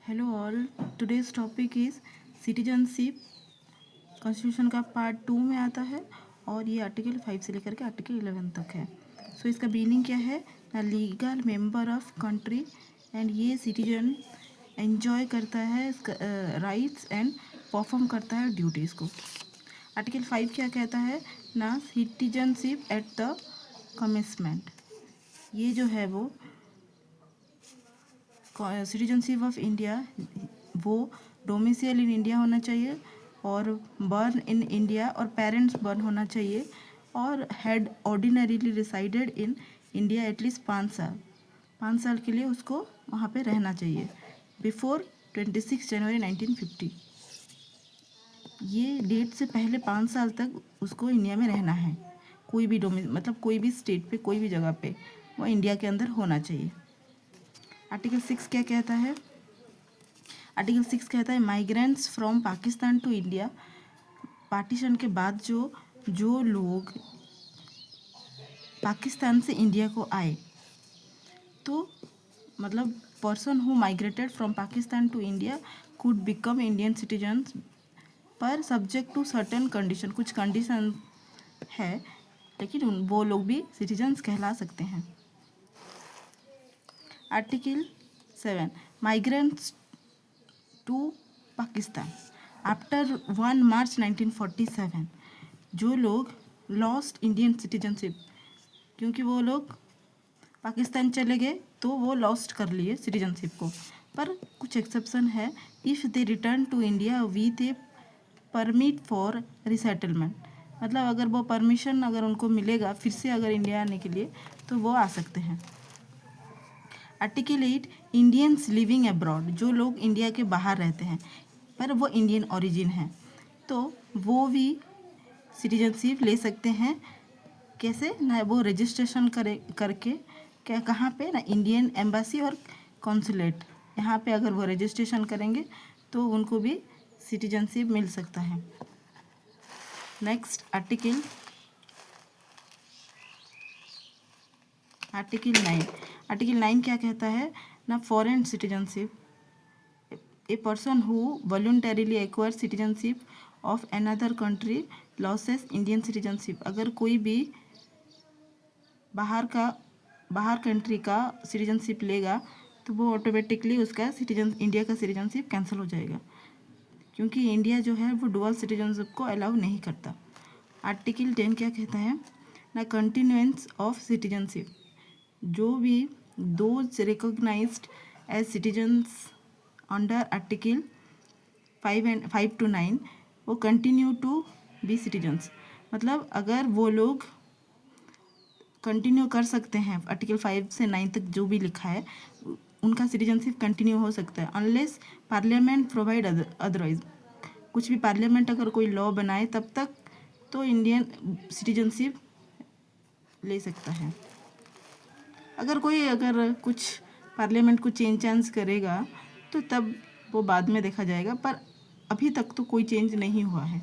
Hello all, today's topic is citizenship. Constitution का part 2 में आता है और ये आर्टिकल 5 से लेकर के आर्टिकल 11 तक है। सो इसका मीनिंग क्या है? The legal member of country, and ये सिटीजन एंजॉय करता है राइट्स एंड परफॉर्म करता है ड्यूटीज़ को। आर्टिकल 5 क्या कहता है ना? Citizenship at the commencement. ये जो है वो सिटीजनशिप ऑफ इंडिया, वो डोमिसाइल इन इंडिया होना चाहिए और बर्न इन इंडिया और पेरेंट्स बर्न होना चाहिए और had ordinarily resided in India at least 5 साल के लिए उसको वहाँ पे रहना चाहिए बिफोर 26 जनवरी 1950। ये डेट से पहले 5 साल तक उसको इंडिया में रहना है। कोई भी मतलब कोई भी स्टेट पे, कोई भी जगह पे वो इंडिया के अंदर होना चाहिए। आर्टिकल 6 क्या कहता है? आर्टिकल 6 कहता है migrants from Pakistan to India. Partition के बाद जो लोग पाकिस्तान से इंडिया को आए, तो मतलब person who migrated from Pakistan to India could become Indian citizens, पर सब्जेक्ट टू सर्टेन कंडीशन। कुछ कंडीशन है, लेकिन वो लोग भी सिटीजन्स कहला सकते हैं। Article 7 migrants to Pakistan after 1 March 1947। जो लोग लॉस्ट इंडियन सिटीजनशिप, क्योंकि वो लोग पाकिस्तान चले गए तो वो लॉस्ट कर लिए सिटीजनशिप को, पर कुछ एक्सेप्शन है। If they return to India with a permit for resettlement, मतलब अगर वो परमिशन अगर उनको मिलेगा फिर से अगर इंडिया आने के लिए, तो वो आ सकते हैं। Article 8 Indians living abroad. जो लोग इंडिया के बाहर रहते हैं पर वो इंडियन ओरिजिन है, तो वो भी सिटीजनशिप ले सकते हैं। कैसे ना? वो रजिस्ट्रेशन करके क्या, कहाँ पे ना? इंडियन एम्बासी और कॉन्सुलेट, यहाँ पे अगर वो रजिस्ट्रेशन करेंगे तो उनको भी सिटीजनशिप मिल सकता है। Next article 9। आर्टिकल 9 क्या कहता है ना? Foreign citizenship. A person who voluntarily acquire citizenship of another country losses Indian citizenship. अगर कोई भी बाहर कंट्री का सिटीजनशिप लेगा तो वो ऑटोमेटिकली उसका इंडिया का सिटीजनशिप कैंसिल हो जाएगा, क्योंकि इंडिया जो है वो डुअल सिटीजनशिप को अलाउ नहीं करता। आर्टिकल 10 क्या कहता है ना? Continuance of citizenship. जो भी those recognized as citizens under article 5 to 9 वो कंटिन्यू टू बी सिटीजन्स। मतलब अगर वो लोग कंटिन्यू कर सकते हैं, आर्टिकल 5 से 9 तक जो भी लिखा है उनका सिटीजनशिप कंटिन्यू हो सकता है, अनलेस पार्लियामेंट प्रोवाइड अदरवाइज। कुछ भी पार्लियामेंट अगर कोई लॉ बनाए तब तक तो इंडियन सिटीजनशिप ले सकता है। अगर कुछ पार्लियामेंट को चेंज करेगा तो तब वो बाद में देखा जाएगा, पर अभी तक तो कोई चेंज नहीं हुआ है।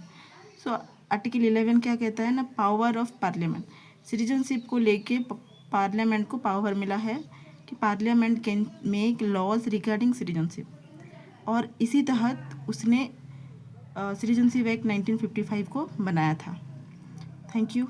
सो आर्टिकल 11 क्या कहता है ना? Power of parliament. सिटीजनशिप को लेके पार्लियामेंट को पावर मिला है कि parliament can make laws regarding citizenship, और इसी तहत उसने सिटीजनशिप एक्ट 1955 को बनाया था। Thank you.